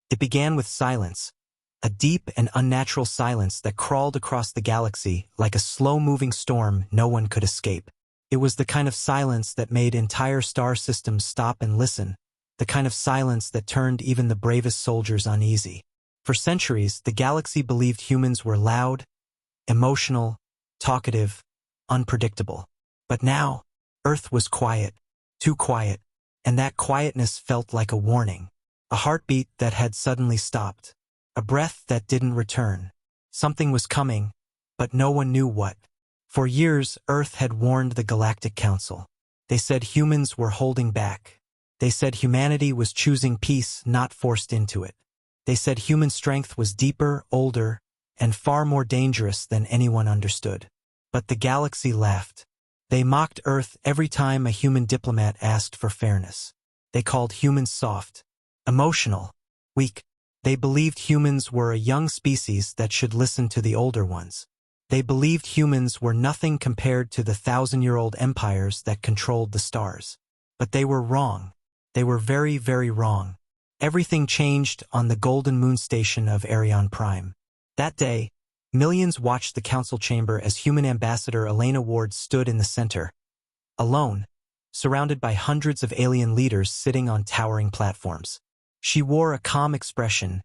It began with silence, a deep and unnatural silence that crawled across the galaxy like a slow-moving storm no one could escape. It was the kind of silence that made entire star systems stop and listen, the kind of silence that turned even the bravest soldiers uneasy. For centuries, the galaxy believed humans were loud, emotional, talkative, unpredictable. But now, Earth was quiet, too quiet, and that quietness felt like a warning, a heartbeat that had suddenly stopped, a breath that didn't return. Something was coming, but no one knew what. For years, Earth had warned the Galactic Council. They said humans were holding back. They said humanity was choosing peace, not forced into it. They said human strength was deeper, older, and far more dangerous than anyone understood. But the galaxy laughed. They mocked Earth every time a human diplomat asked for fairness. They called humans soft, emotional, weak. They believed humans were a young species that should listen to the older ones. They believed humans were nothing compared to the 1,000-year-old empires that controlled the stars. But they were wrong. They were very, very wrong. Everything changed on the Golden Moon station of Arion Prime. That day, millions watched the council chamber as human ambassador Elena Ward stood in the center, alone, surrounded by hundreds of alien leaders sitting on towering platforms. She wore a calm expression,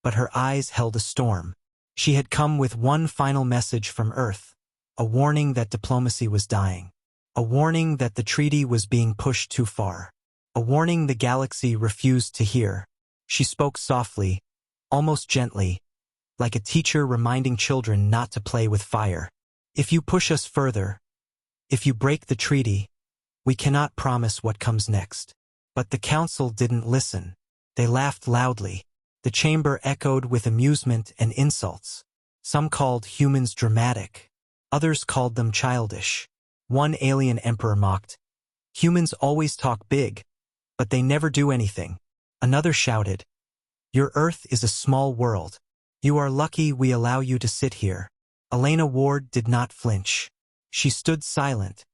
but her eyes held a storm. She had come with one final message from Earth, a warning that diplomacy was dying, a warning that the treaty was being pushed too far, a warning the galaxy refused to hear. She spoke softly, almost gently, like a teacher reminding children not to play with fire. If you push us further, if you break the treaty, we cannot promise what comes next. But the council didn't listen. They laughed loudly. The chamber echoed with amusement and insults. Some called humans dramatic. Others called them childish. One alien emperor mocked, "Humans always talk big, but they never do anything." Another shouted, "Your Earth is a small world. You are lucky we allow you to sit here." Elena Ward did not flinch. She stood silent,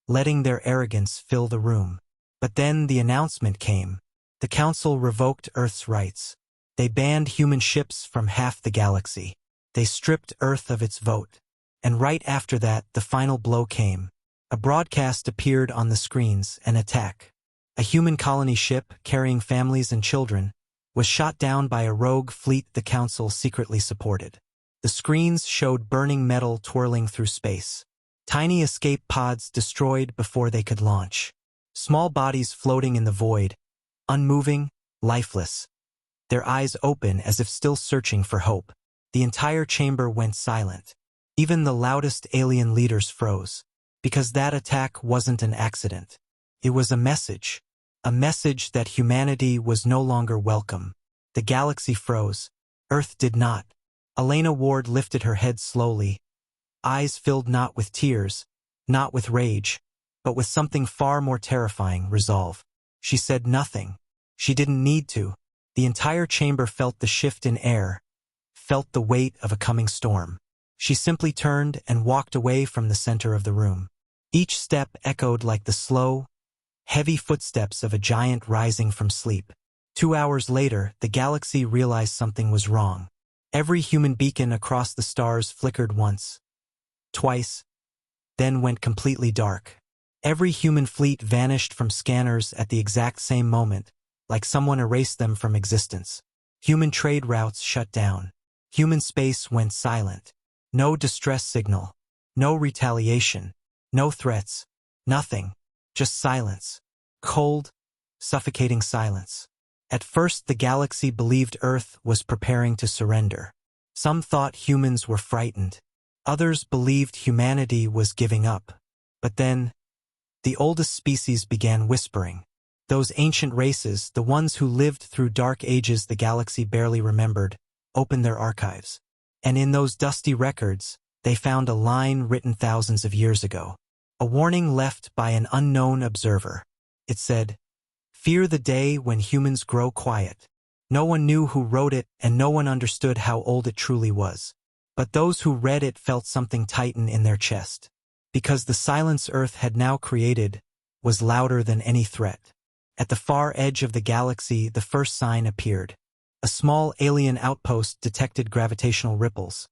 letting their arrogance fill the room. But then the announcement came. The council revoked Earth's rights. They banned human ships from half the galaxy. They stripped Earth of its vote. And right after that, the final blow came. A broadcast appeared on the screens, an attack. A human colony ship, carrying families and children, was shot down by a rogue fleet the council secretly supported. The screens showed burning metal twirling through space. Tiny escape pods destroyed before they could launch. Small bodies floating in the void, unmoving, lifeless. Their eyes open as if still searching for hope. The entire chamber went silent. Even the loudest alien leaders froze. Because that attack wasn't an accident. It was a message that humanity was no longer welcome. The galaxy froze. Earth did not. Elena Ward lifted her head slowly, eyes filled not with tears, not with rage, but with something far more terrifying, resolve. She said nothing. She didn't need to. The entire chamber felt the shift in air, felt the weight of a coming storm. She simply turned and walked away from the center of the room. Each step echoed like the slow, heavy footsteps of a giant rising from sleep. 2 hours later, the galaxy realized something was wrong. Every human beacon across the stars flickered once, twice, then went completely dark. Every human fleet vanished from scanners at the exact same moment, like someone erased them from existence. Human trade routes shut down. Human space went silent. No distress signal. No retaliation. No threats. Nothing. Just silence. Cold, suffocating silence. At first, the galaxy believed Earth was preparing to surrender. Some thought humans were frightened. Others believed humanity was giving up. But then, the oldest species began whispering. Those ancient races, the ones who lived through dark ages the galaxy barely remembered, opened their archives. And in those dusty records, they found a line written thousands of years ago. A warning left by an unknown observer. It said, "Fear the day when humans grow quiet." No one knew who wrote it, and no one understood how old it truly was. But those who read it felt something tighten in their chest. Because the silence Earth had now created was louder than any threat. At the far edge of the galaxy, the first sign appeared. A small alien outpost detected gravitational ripples.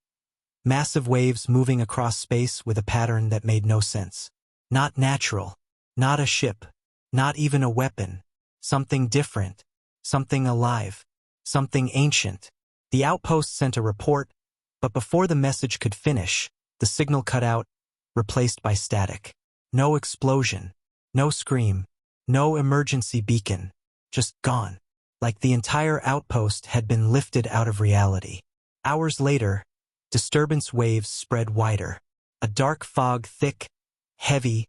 Massive waves moving across space with a pattern that made no sense. Not natural. Not a ship. Not even a weapon. Something different. Something alive. Something ancient. The outpost sent a report, but before the message could finish, the signal cut out, replaced by static. No explosion. No scream. No emergency beacon. Just gone. Like the entire outpost had been lifted out of reality. Hours later, disturbance waves spread wider. A dark fog, thick, heavy,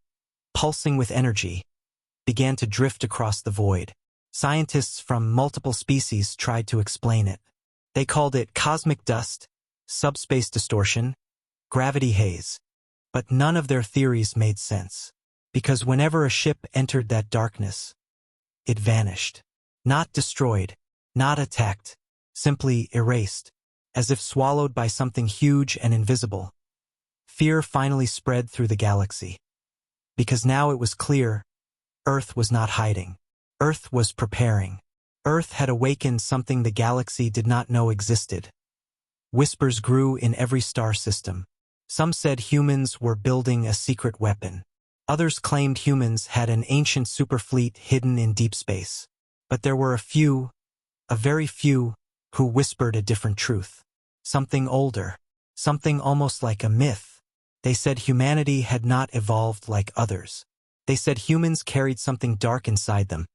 pulsing with energy, began to drift across the void. Scientists from multiple species tried to explain it. They called it cosmic dust, subspace distortion, gravity haze. But none of their theories made sense. Because whenever a ship entered that darkness, it vanished. Not destroyed, not attacked, simply erased, as if swallowed by something huge and invisible. Fear finally spread through the galaxy. Because now it was clear, Earth was not hiding. Earth was preparing. Earth had awakened something the galaxy did not know existed. Whispers grew in every star system. Some said humans were building a secret weapon. Others claimed humans had an ancient superfleet hidden in deep space. But there were a very few, who whispered a different truth. Something older. Something almost like a myth. They said humanity had not evolved like others. They said humans carried something dark inside them.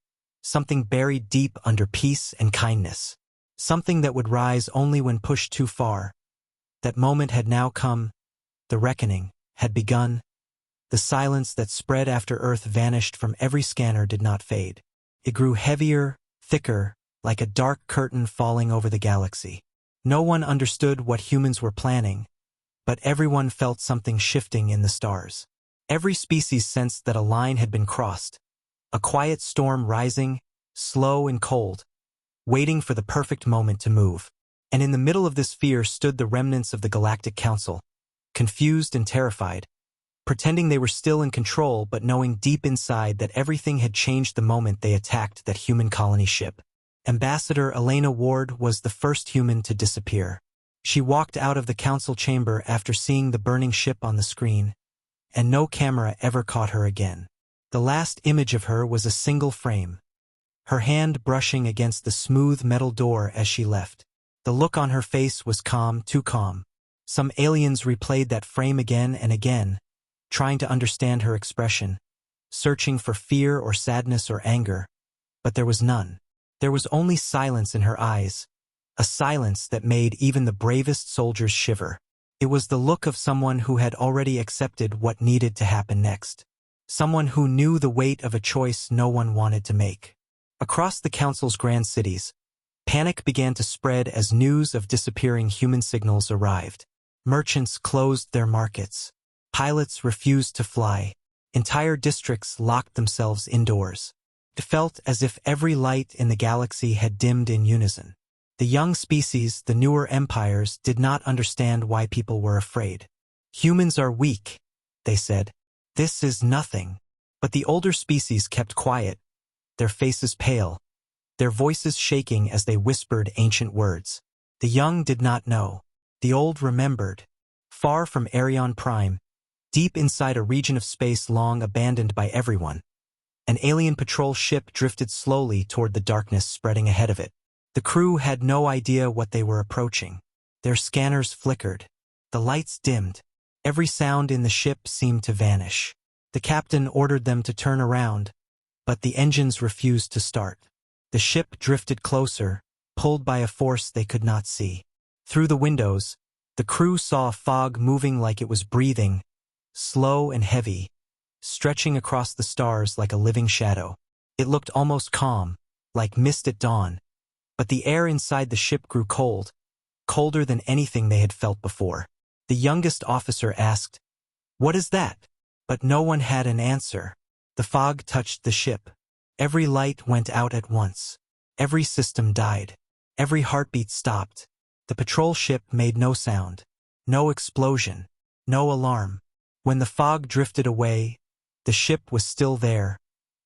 Something buried deep under peace and kindness. Something that would rise only when pushed too far. That moment had now come. The reckoning had begun. The silence that spread after Earth vanished from every scanner did not fade. It grew heavier, thicker, like a dark curtain falling over the galaxy. No one understood what humans were planning, but everyone felt something shifting in the stars. Every species sensed that a line had been crossed. A quiet storm rising, slow and cold, waiting for the perfect moment to move. And in the middle of this fear stood the remnants of the Galactic Council, confused and terrified, pretending they were still in control but knowing deep inside that everything had changed the moment they attacked that human colony ship. Ambassador Elena Ward was the first human to disappear. She walked out of the council chamber after seeing the burning ship on the screen, and no camera ever caught her again. The last image of her was a single frame, her hand brushing against the smooth metal door as she left. The look on her face was calm, too calm. Some aliens replayed that frame again and again, trying to understand her expression, searching for fear or sadness or anger, but there was none. There was only silence in her eyes, a silence that made even the bravest soldiers shiver. It was the look of someone who had already accepted what needed to happen next. Someone who knew the weight of a choice no one wanted to make. Across the Council's grand cities, panic began to spread as news of disappearing human signals arrived. Merchants closed their markets. Pilots refused to fly. Entire districts locked themselves indoors. It felt as if every light in the galaxy had dimmed in unison. The young species, the newer empires, did not understand why people were afraid. Humans are weak, they said. This is nothing. But the older species kept quiet, their faces pale, their voices shaking as they whispered ancient words. The young did not know. The old remembered. Far from Arion Prime, deep inside a region of space long abandoned by everyone, an alien patrol ship drifted slowly toward the darkness spreading ahead of it. The crew had no idea what they were approaching. Their scanners flickered. The lights dimmed. Every sound in the ship seemed to vanish. The captain ordered them to turn around, but the engines refused to start. The ship drifted closer, pulled by a force they could not see. Through the windows, the crew saw a fog moving like it was breathing, slow and heavy, stretching across the stars like a living shadow. It looked almost calm, like mist at dawn, but the air inside the ship grew cold, colder than anything they had felt before. The youngest officer asked, "What is that?" But no one had an answer. The fog touched the ship. Every light went out at once. Every system died. Every heartbeat stopped. The patrol ship made no sound. No explosion. No alarm. When the fog drifted away, the ship was still there,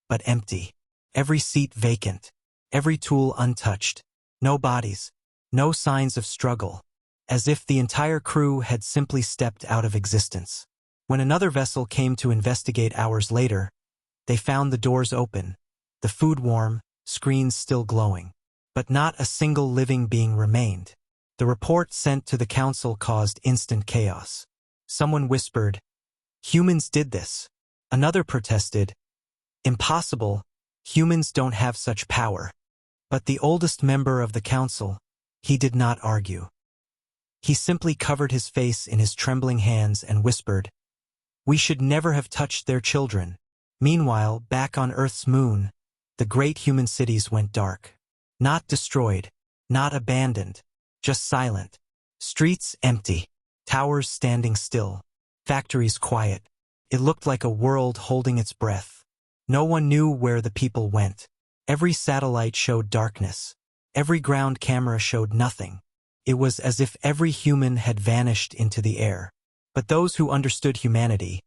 but empty. Every seat vacant. Every tool untouched. No bodies. No signs of struggle. As if the entire crew had simply stepped out of existence. When another vessel came to investigate hours later, they found the doors open, the food warm, screens still glowing. But not a single living being remained. The report sent to the council caused instant chaos. Someone whispered, "Humans did this." Another protested, "Impossible, humans don't have such power." But the oldest member of the council, he did not argue. He simply covered his face in his trembling hands and whispered, "We should never have touched their children." Meanwhile, back on Earth's moon, the great human cities went dark. Not destroyed, not abandoned, just silent. Streets empty, towers standing still, factories quiet. It looked like a world holding its breath. No one knew where the people went. Every satellite showed darkness. Every ground camera showed nothing. It was as if every human had vanished into the air. But those who understood humanity,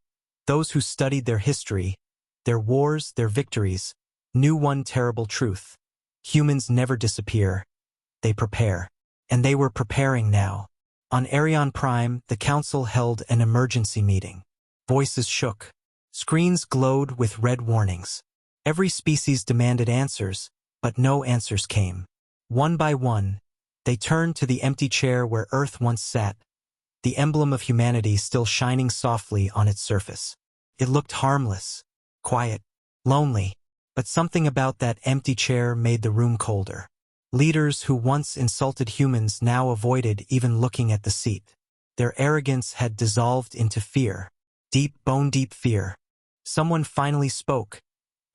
those who studied their history, their wars, their victories, knew one terrible truth. Humans never disappear. They prepare. And they were preparing now. On Arion Prime, the council held an emergency meeting. Voices shook. Screens glowed with red warnings. Every species demanded answers, but no answers came. One by one, they turned to the empty chair where Earth once sat, the emblem of humanity still shining softly on its surface. It looked harmless, quiet, lonely, but something about that empty chair made the room colder. Leaders who once insulted humans now avoided even looking at the seat. Their arrogance had dissolved into fear, deep, bone-deep fear. Someone finally spoke,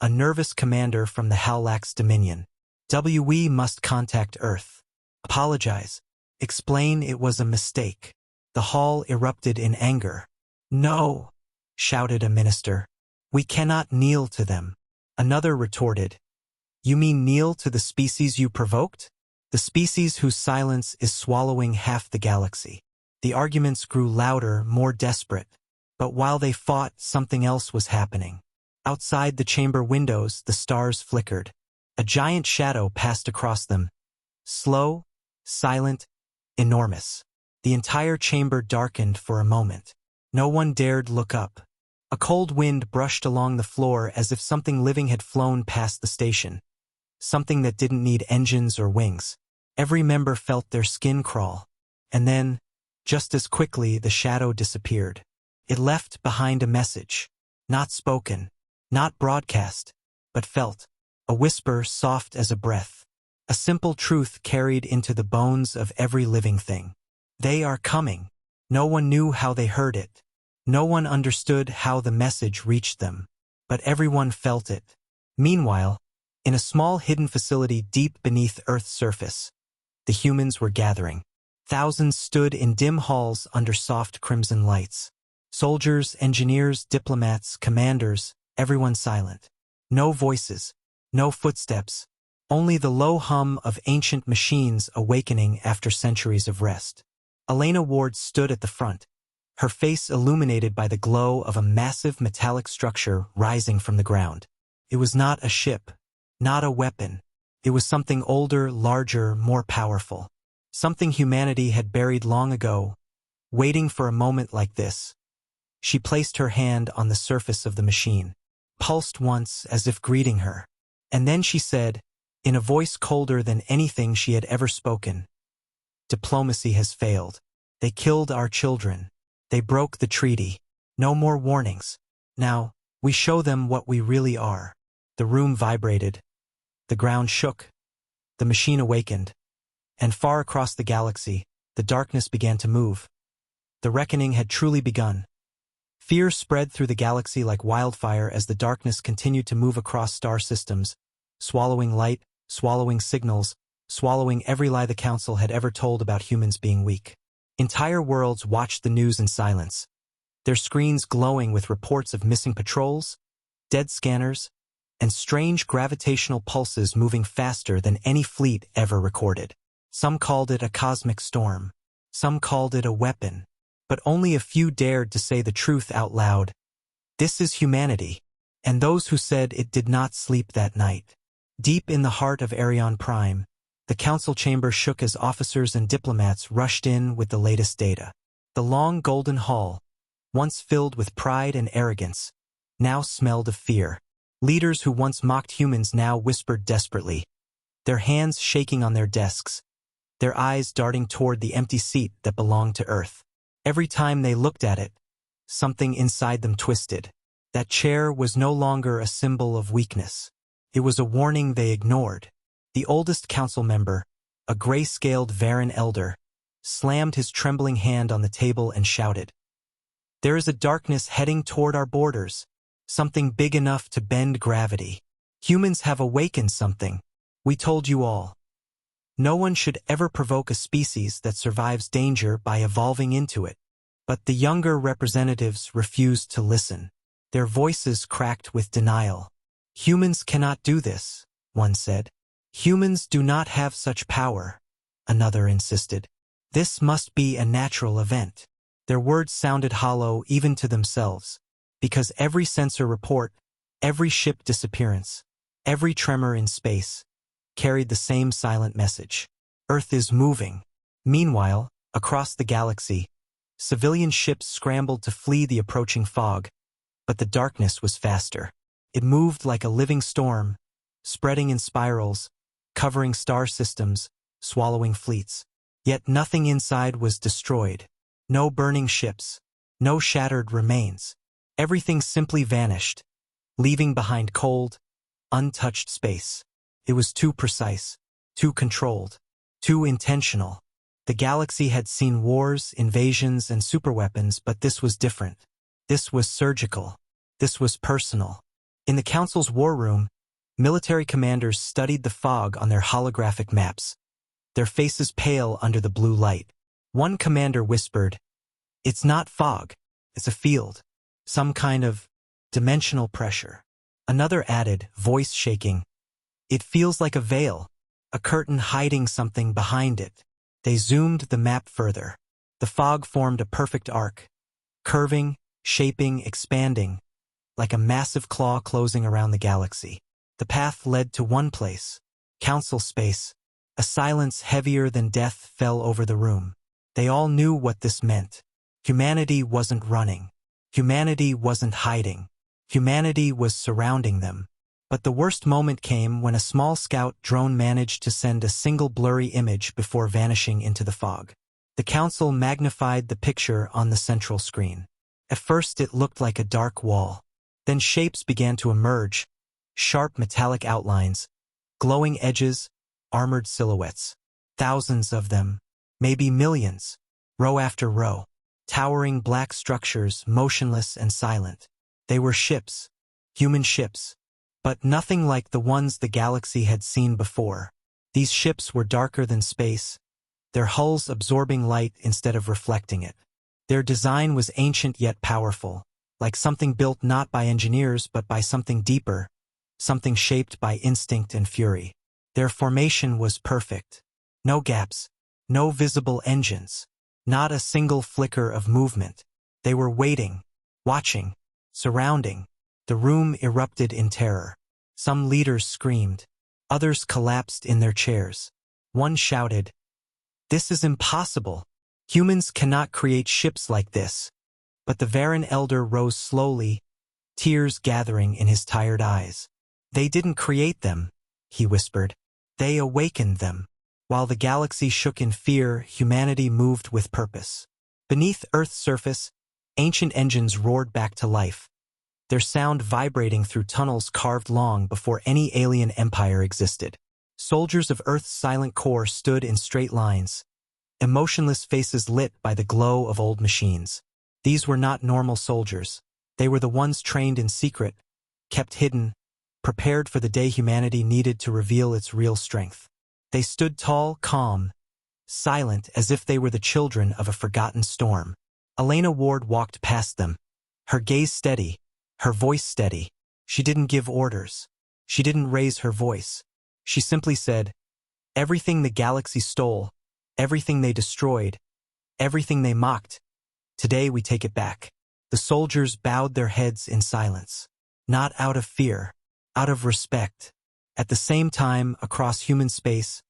a nervous commander from the Halax Dominion. "We must contact Earth. Apologize. Explain it was a mistake." The hall erupted in anger. "No," shouted a minister. "We cannot kneel to them." Another retorted, "You mean kneel to the species you provoked? The species whose silence is swallowing half the galaxy." The arguments grew louder, more desperate. But while they fought, something else was happening. Outside the chamber windows, the stars flickered. A giant shadow passed across them. Slow, silent, enormous. The entire chamber darkened for a moment. No one dared look up. A cold wind brushed along the floor as if something living had flown past the station. Something that didn't need engines or wings. Every member felt their skin crawl. And then, just as quickly, the shadow disappeared. It left behind a message. Not spoken, not broadcast, but felt. A whisper soft as a breath. A simple truth carried into the bones of every living thing. They are coming. No one knew how they heard it. No one understood how the message reached them. But everyone felt it. Meanwhile, in a small hidden facility deep beneath Earth's surface, the humans were gathering. Thousands stood in dim halls under soft crimson lights. Soldiers, engineers, diplomats, commanders, everyone silent. No voices, no footsteps, only the low hum of ancient machines awakening after centuries of rest. Elena Ward stood at the front, her face illuminated by the glow of a massive metallic structure rising from the ground. It was not a ship, not a weapon. It was something older, larger, more powerful. Something humanity had buried long ago, waiting for a moment like this. She placed her hand on the surface of the machine, pulsed once as if greeting her. And then she said, in a voice colder than anything she had ever spoken, "Diplomacy has failed. They killed our children. They broke the treaty. No more warnings. Now, we show them what we really are." The room vibrated. The ground shook. The machine awakened. And far across the galaxy, the darkness began to move. The reckoning had truly begun. Fear spread through the galaxy like wildfire as the darkness continued to move across star systems, swallowing light, swallowing signals, swallowing every lie the Council had ever told about humans being weak. Entire worlds watched the news in silence, their screens glowing with reports of missing patrols, dead scanners, and strange gravitational pulses moving faster than any fleet ever recorded. Some called it a cosmic storm. Some called it a weapon. But only a few dared to say the truth out loud. This is humanity. And those who said it did not sleep that night. Deep in the heart of Arion Prime, The council chamber shook as officers and diplomats rushed in with the latest data. The long golden hall, once filled with pride and arrogance, now smelled of fear. Leaders who once mocked humans now whispered desperately, their hands shaking on their desks, their eyes darting toward the empty seat that belonged to Earth. Every time they looked at it, something inside them twisted. That chair was no longer a symbol of weakness. It was a warning they ignored. The oldest council member, a gray-scaled Varan elder, slammed his trembling hand on the table and shouted, "There is a darkness heading toward our borders, something big enough to bend gravity. Humans have awakened something. We told you all. No one should ever provoke a species that survives danger by evolving into it." But the younger representatives refused to listen. Their voices cracked with denial. "Humans cannot do this," one said. "Humans do not have such power," another insisted. "This must be a natural event." Their words sounded hollow even to themselves, because every sensor report, every ship disappearance, every tremor in space, carried the same silent message. Earth is moving. Meanwhile, across the galaxy, civilian ships scrambled to flee the approaching fog, but the darkness was faster. It moved like a living storm, spreading in spirals, covering star systems, swallowing fleets. Yet nothing inside was destroyed. No burning ships, no shattered remains. Everything simply vanished, leaving behind cold, untouched space. It was too precise, too controlled, too intentional. The galaxy had seen wars, invasions, and superweapons, but this was different. This was surgical. This was personal. In the Council's war room, military commanders studied the fog on their holographic maps, their faces pale under the blue light. One commander whispered, "It's not fog, it's a field, some kind of dimensional pressure." Another added, voice shaking, "It feels like a veil, a curtain hiding something behind it." They zoomed the map further. The fog formed a perfect arc, curving, shaping, expanding, like a massive claw closing around the galaxy. The path led to one place, council space. A silence heavier than death fell over the room. They all knew what this meant. Humanity wasn't running. Humanity wasn't hiding. Humanity was surrounding them. But the worst moment came when a small scout drone managed to send a single blurry image before vanishing into the fog. The council magnified the picture on the central screen. At first it looked like a dark wall. Then shapes began to emerge, sharp metallic outlines, glowing edges, armored silhouettes. Thousands of them, maybe millions, row after row. Towering black structures, motionless and silent. They were ships, human ships, but nothing like the ones the galaxy had seen before. These ships were darker than space, their hulls absorbing light instead of reflecting it. Their design was ancient yet powerful, like something built not by engineers but by something deeper, something shaped by instinct and fury. Their formation was perfect. No gaps, no visible engines, not a single flicker of movement. They were waiting, watching, surrounding. The room erupted in terror. Some leaders screamed. Others collapsed in their chairs. One shouted, "This is impossible. Humans cannot create ships like this." But the Varan elder rose slowly, tears gathering in his tired eyes. "They didn't create them," he whispered. "They awakened them." While the galaxy shook in fear, humanity moved with purpose. Beneath Earth's surface, ancient engines roared back to life, their sound vibrating through tunnels carved long before any alien empire existed. Soldiers of Earth's silent core stood in straight lines, emotionless faces lit by the glow of old machines. These were not normal soldiers. They were the ones trained in secret, kept hidden, prepared for the day humanity needed to reveal its real strength. They stood tall, calm, silent as if they were the children of a forgotten storm. Elena Ward walked past them, her gaze steady, her voice steady. She didn't give orders. She didn't raise her voice. She simply said, "Everything the galaxy stole, everything they destroyed, everything they mocked, today we take it back." The soldiers bowed their heads in silence, not out of fear, out of respect. At the same time, across human space,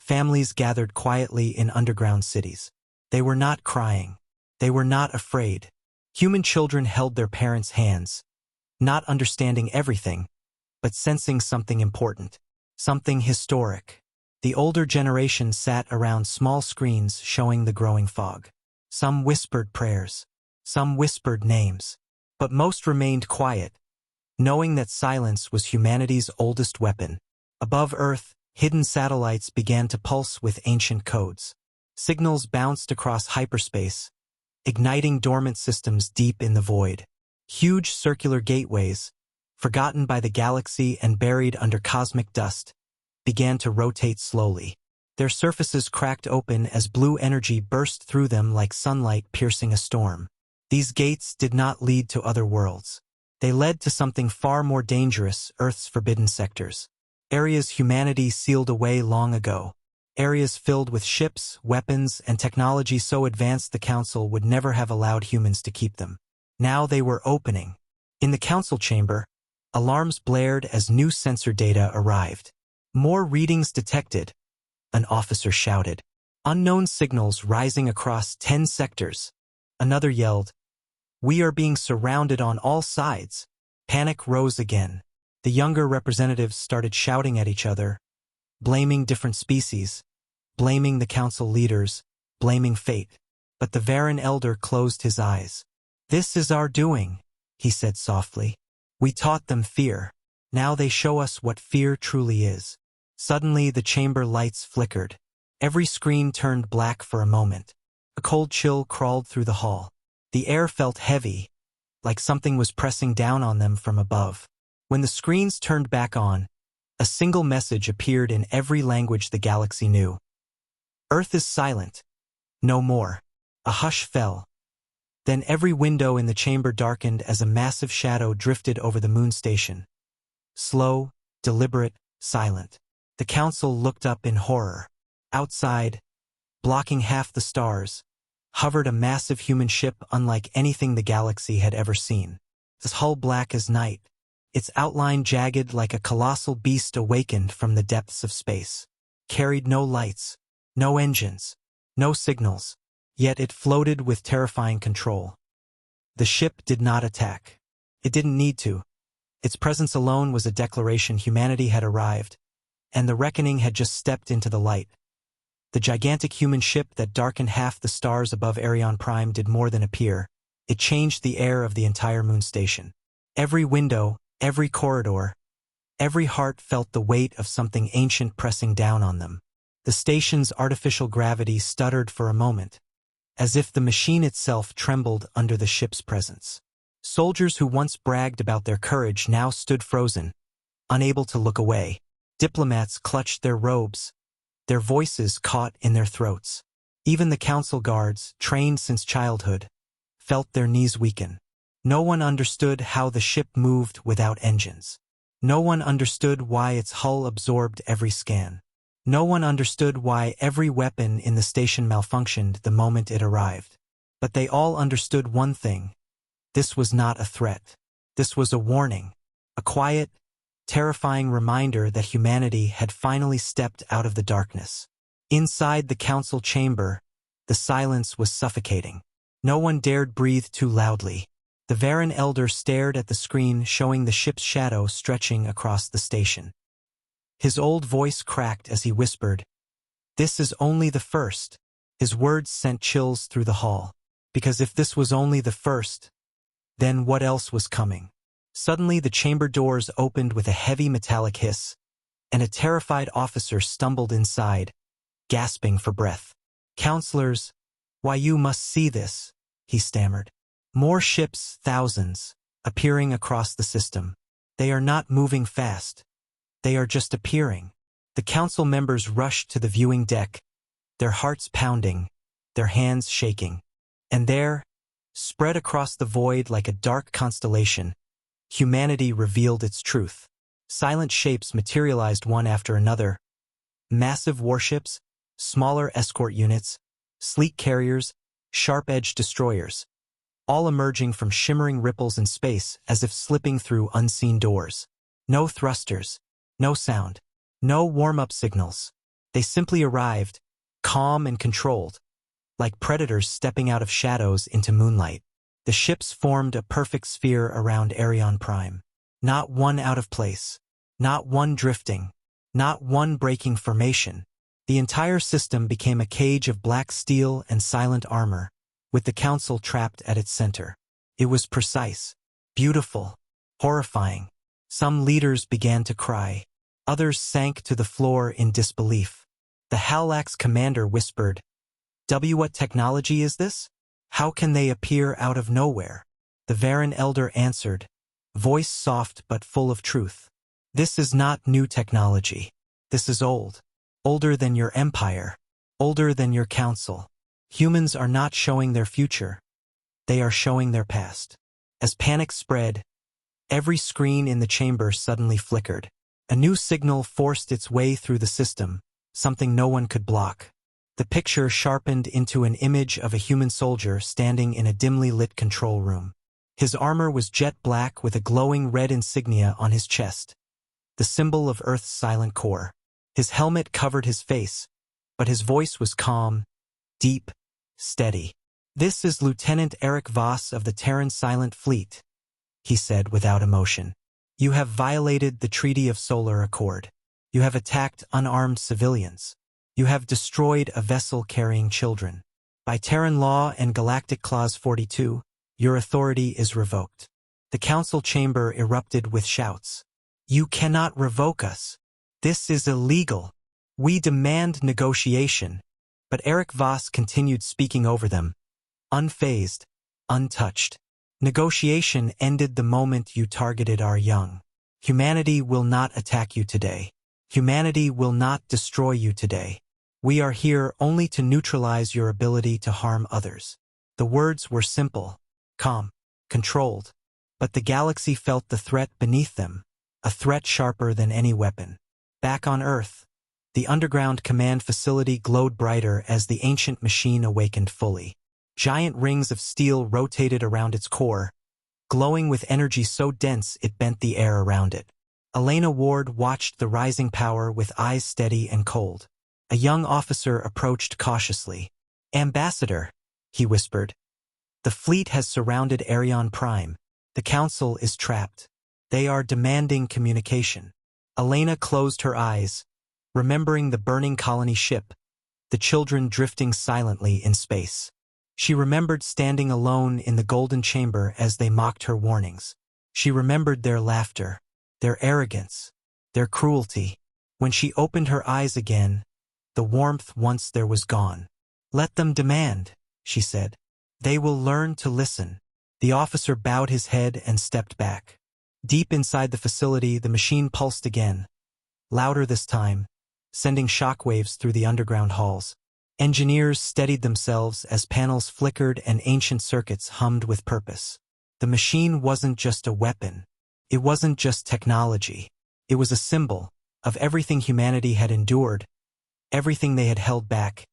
Families gathered quietly in underground cities. They were not crying. They were not afraid. Human children held their parents' hands, not understanding everything, but sensing something important, something historic. The older generation sat around small screens showing the growing fog. Some whispered prayers. Some whispered names. But most remained quiet, knowing that silence was humanity's oldest weapon. Above Earth, hidden satellites began to pulse with ancient codes. Signals bounced across hyperspace, igniting dormant systems deep in the void. Huge circular gateways, forgotten by the galaxy and buried under cosmic dust, began to rotate slowly. Their surfaces cracked open as blue energy burst through them like sunlight piercing a storm. These gates did not lead to other worlds. They led to something far more dangerous, Earth's forbidden sectors. Areas humanity sealed away long ago. Areas filled with ships, weapons, and technology so advanced the Council would never have allowed humans to keep them. Now they were opening. In the Council chamber, alarms blared as new sensor data arrived. More readings detected, an officer shouted. Unknown signals rising across 10 sectors. Another yelled, "We are being surrounded on all sides." Panic rose again. The younger representatives started shouting at each other, blaming different species, blaming the council leaders, blaming fate. But the Varan elder closed his eyes. "This is our doing," he said softly. "We taught them fear. Now they show us what fear truly is." Suddenly the chamber lights flickered. Every screen turned black for a moment. A cold chill crawled through the hall. The air felt heavy, like something was pressing down on them from above. When the screens turned back on, a single message appeared in every language the galaxy knew. "Earth is silent. No more." A hush fell. Then every window in the chamber darkened as a massive shadow drifted over the moon station. Slow, deliberate, silent. The council looked up in horror. Outside, blocking half the stars, hovered a massive human ship unlike anything the galaxy had ever seen. Its hull black as night, its outline jagged like a colossal beast awakened from the depths of space. Carried no lights, no engines, no signals, yet it floated with terrifying control. The ship did not attack. It didn't need to. Its presence alone was a declaration humanity had arrived, and the reckoning had just stepped into the light. The gigantic human ship that darkened half the stars above Arion Prime did more than appear. It changed the air of the entire moon station. Every window, every corridor, every heart felt the weight of something ancient pressing down on them. The station's artificial gravity stuttered for a moment, as if the machine itself trembled under the ship's presence. Soldiers who once bragged about their courage now stood frozen, unable to look away. Diplomats clutched their robes, their voices caught in their throats. Even the council guards, trained since childhood, felt their knees weaken. No one understood how the ship moved without engines. No one understood why its hull absorbed every scan. No one understood why every weapon in the station malfunctioned the moment it arrived. But they all understood one thing. This was not a threat. This was a warning, a quiet, terrifying reminder that humanity had finally stepped out of the darkness. Inside the council chamber, the silence was suffocating. No one dared breathe too loudly. The Varan elder stared at the screen showing the ship's shadow stretching across the station. His old voice cracked as he whispered, "This is only the first." His words sent chills through the hall. Because if this was only the first, then what else was coming? Suddenly the chamber doors opened with a heavy metallic hiss, and a terrified officer stumbled inside, gasping for breath. "Counselors, why you must see this," he stammered. More ships, thousands, appearing across the system. They are not moving fast. They are just appearing. The council members rushed to the viewing deck, their hearts pounding, their hands shaking. And there, spread across the void like a dark constellation, humanity revealed its truth. Silent shapes materialized one after another. Massive warships, smaller escort units, sleek carriers, sharp-edged destroyers, all emerging from shimmering ripples in space as if slipping through unseen doors. No thrusters, no sound, no warm-up signals. They simply arrived, calm and controlled, like predators stepping out of shadows into moonlight. The ships formed a perfect sphere around Arion Prime. Not one out of place. Not one drifting. Not one breaking formation. The entire system became a cage of black steel and silent armor, with the Council trapped at its center. It was precise, beautiful, horrifying. Some leaders began to cry. Others sank to the floor in disbelief. The Halax commander whispered, What technology is this? How can they appear out of nowhere? The Varan elder answered, voice soft but full of truth. This is not new technology. This is old. Older than your empire. Older than your council. Humans are not showing their future. They are showing their past. As panic spread, every screen in the chamber suddenly flickered. A new signal forced its way through the system, something no one could block. The picture sharpened into an image of a human soldier standing in a dimly lit control room. His armor was jet black with a glowing red insignia on his chest, the symbol of Earth's silent core. His helmet covered his face, but his voice was calm, deep, steady. This is Lieutenant Eric Voss of the Terran Silent Fleet, he said without emotion. You have violated the Treaty of Solar Accord. You have attacked unarmed civilians. You have destroyed a vessel carrying children. By Terran law and Galactic Clause 42, your authority is revoked. The council chamber erupted with shouts. You cannot revoke us. This is illegal. We demand negotiation. But Eric Voss continued speaking over them, unfazed, untouched. Negotiation ended the moment you targeted our young. Humanity will not attack you today. Humanity will not destroy you today. We are here only to neutralize your ability to harm others. The words were simple, calm, controlled, but the galaxy felt the threat beneath them, a threat sharper than any weapon. Back on Earth, the underground command facility glowed brighter as the ancient machine awakened fully. Giant rings of steel rotated around its core, glowing with energy so dense it bent the air around it. Elena Ward watched the rising power with eyes steady and cold. A young officer approached cautiously. Ambassador, he whispered. The fleet has surrounded Arion Prime. The council is trapped. They are demanding communication. Elena closed her eyes, remembering the burning colony ship, the children drifting silently in space. She remembered standing alone in the golden chamber as they mocked her warnings. She remembered their laughter, their arrogance, their cruelty. When she opened her eyes again, the warmth once there was gone. Let them demand, she said. They will learn to listen. The officer bowed his head and stepped back. Deep inside the facility, the machine pulsed again, louder this time, sending shockwaves through the underground halls. Engineers steadied themselves as panels flickered and ancient circuits hummed with purpose. The machine wasn't just a weapon. It wasn't just technology. It was a symbol of everything humanity had endured, everything they had held back,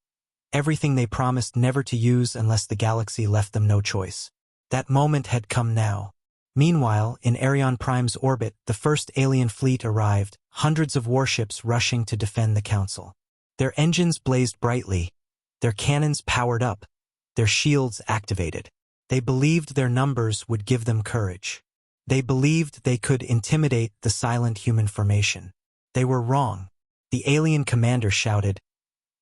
everything they promised never to use unless the galaxy left them no choice. That moment had come now. Meanwhile, in Arion Prime's orbit, the first alien fleet arrived, hundreds of warships rushing to defend the Council. Their engines blazed brightly, their cannons powered up, their shields activated. They believed their numbers would give them courage. They believed they could intimidate the silent human formation. They were wrong. The alien commander shouted,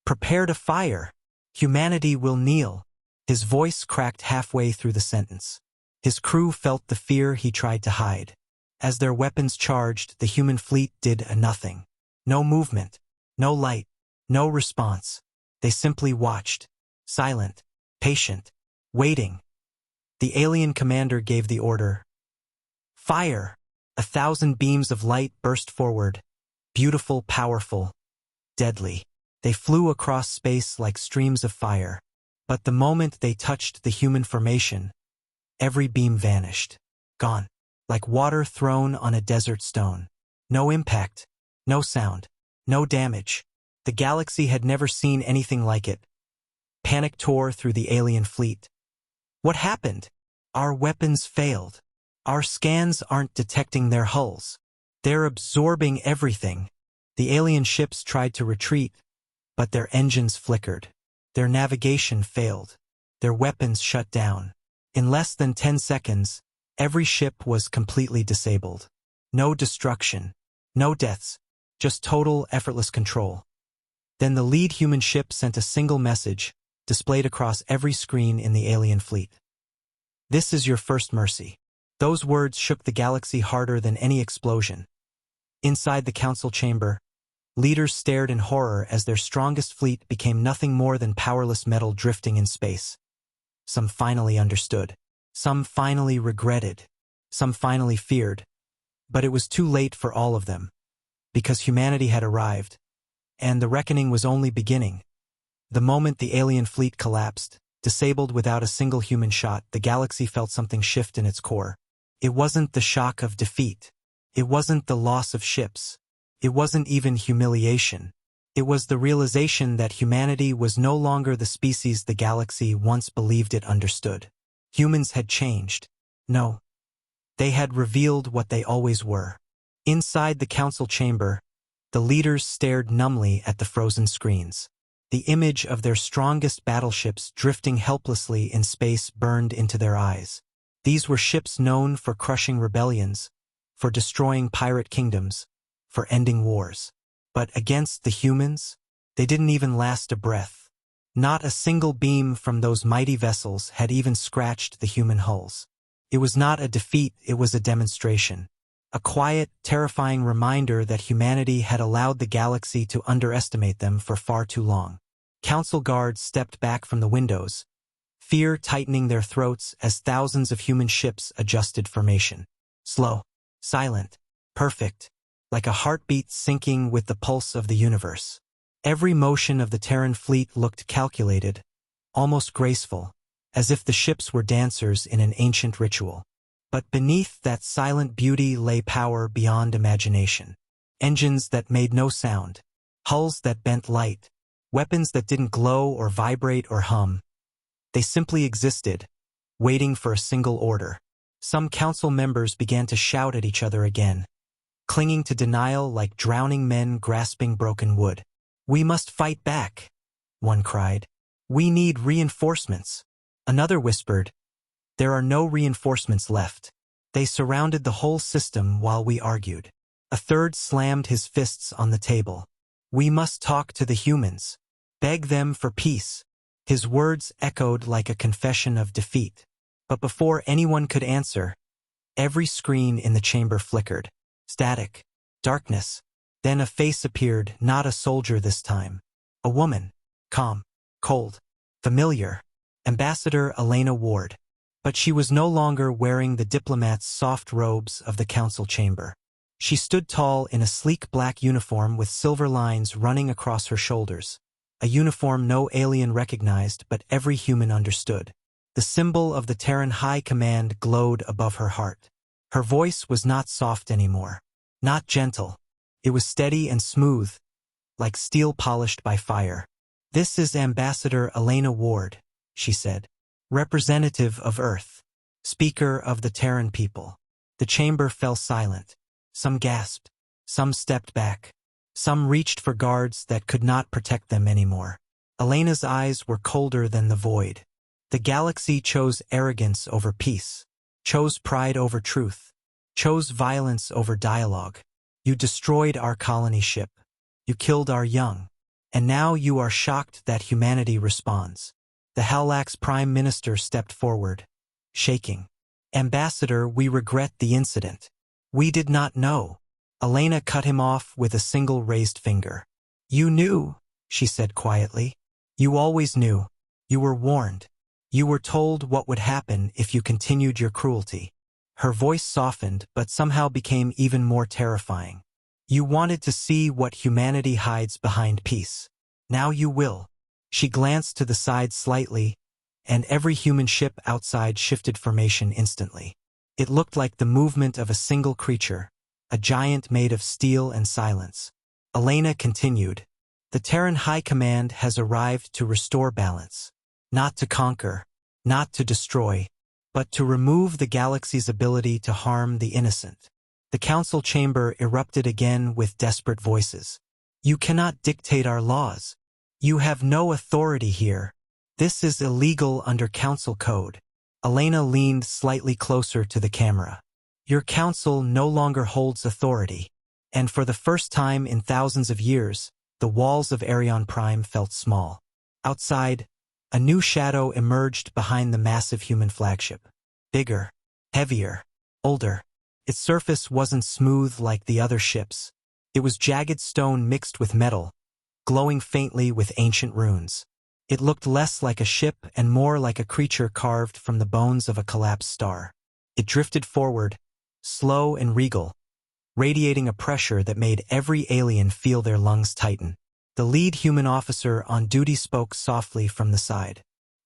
"Prepare to fire! Humanity will kneel." His voice cracked halfway through the sentence. His crew felt the fear he tried to hide. As their weapons charged, the human fleet did a nothing. No movement, no light, no response. They simply watched, silent, patient, waiting. The alien commander gave the order. Fire! 1,000 beams of light burst forward, beautiful, powerful, deadly. They flew across space like streams of fire. But the moment they touched the human formation, every beam vanished, gone, like water thrown on a desert stone. No impact, no sound, no damage. The galaxy had never seen anything like it. Panic tore through the alien fleet. What happened? Our weapons failed. Our scans aren't detecting their hulls. They're absorbing everything. The alien ships tried to retreat, but their engines flickered. Their navigation failed. Their weapons shut down. In less than 10 seconds, every ship was completely disabled. No destruction. No deaths. Just total, effortless control. Then the lead human ship sent a single message, displayed across every screen in the alien fleet. "This is your first mercy." Those words shook the galaxy harder than any explosion. Inside the council chamber, leaders stared in horror as their strongest fleet became nothing more than powerless metal drifting in space. Some finally understood. Some finally regretted. Some finally feared. But it was too late for all of them, because humanity had arrived, and the reckoning was only beginning. The moment the alien fleet collapsed, disabled without a single human shot, the galaxy felt something shift in its core. It wasn't the shock of defeat. It wasn't the loss of ships. It wasn't even humiliation. It was the realization that humanity was no longer the species the galaxy once believed it understood. Humans had changed. No. They had revealed what they always were. Inside the council chamber, the leaders stared numbly at the frozen screens. The image of their strongest battleships drifting helplessly in space burned into their eyes. These were ships known for crushing rebellions, for destroying pirate kingdoms, for ending wars. But against the humans, they didn't even last a breath. Not a single beam from those mighty vessels had even scratched the human hulls. It was not a defeat, it was a demonstration. A quiet, terrifying reminder that humanity had allowed the galaxy to underestimate them for far too long. Council guards stepped back from the windows, fear tightening their throats as thousands of human ships adjusted formation. Slow, silent, perfect, like a heartbeat syncing with the pulse of the universe. Every motion of the Terran fleet looked calculated, almost graceful, as if the ships were dancers in an ancient ritual. But beneath that silent beauty lay power beyond imagination. Engines that made no sound, hulls that bent light, weapons that didn't glow or vibrate or hum. They simply existed, waiting for a single order. Some council members began to shout at each other again, clinging to denial like drowning men grasping broken wood. "We must fight back," one cried. "We need reinforcements." Another whispered, "There are no reinforcements left. They surrounded the whole system while we argued." A third slammed his fists on the table. "We must talk to the humans. Beg them for peace." His words echoed like a confession of defeat. But before anyone could answer, every screen in the chamber flickered. Static. Darkness. Then a face appeared, not a soldier this time. A woman. Calm. Cold. Familiar. Ambassador Elena Ward. But she was no longer wearing the diplomat's soft robes of the council chamber. She stood tall in a sleek black uniform with silver lines running across her shoulders. A uniform no alien recognized, but every human understood. The symbol of the Terran High Command glowed above her heart. Her voice was not soft anymore. Not gentle. It was steady and smooth, like steel polished by fire. "This is Ambassador Elena Ward," she said. "Representative of Earth. Speaker of the Terran people." The chamber fell silent. Some gasped. Some stepped back. Some reached for guards that could not protect them anymore. Elena's eyes were colder than the void. The galaxy chose arrogance over peace, chose pride over truth, chose violence over dialogue. You destroyed our colony ship. You killed our young. And now you are shocked that humanity responds. The Halax Prime Minister stepped forward, shaking. "Ambassador, we regret the incident. We did not know." Elena cut him off with a single raised finger. "You knew," she said quietly. "You always knew. You were warned. You were told what would happen if you continued your cruelty." Her voice softened, but somehow became even more terrifying. "You wanted to see what humanity hides behind peace. Now you will." She glanced to the side slightly, and every human ship outside shifted formation instantly. It looked like the movement of a single creature, a giant made of steel and silence. Elena continued, "The Terran High Command has arrived to restore balance. Not to conquer, not to destroy, but to remove the galaxy's ability to harm the innocent." The council chamber erupted again with desperate voices. "You cannot dictate our laws. You have no authority here. This is illegal under council code. Elena leaned slightly closer to the camera. Your council no longer holds authority. And for the first time in thousands of years, the walls of Arion Prime felt small. Outside, a new shadow emerged behind the massive human flagship. Bigger, heavier, older. Its surface wasn't smooth like the other ships. It was jagged stone mixed with metal, glowing faintly with ancient runes. It looked less like a ship and more like a creature carved from the bones of a collapsed star. It drifted forward, slow and regal, radiating a pressure that made every alien feel their lungs tighten. The lead human officer on duty spoke softly from the side.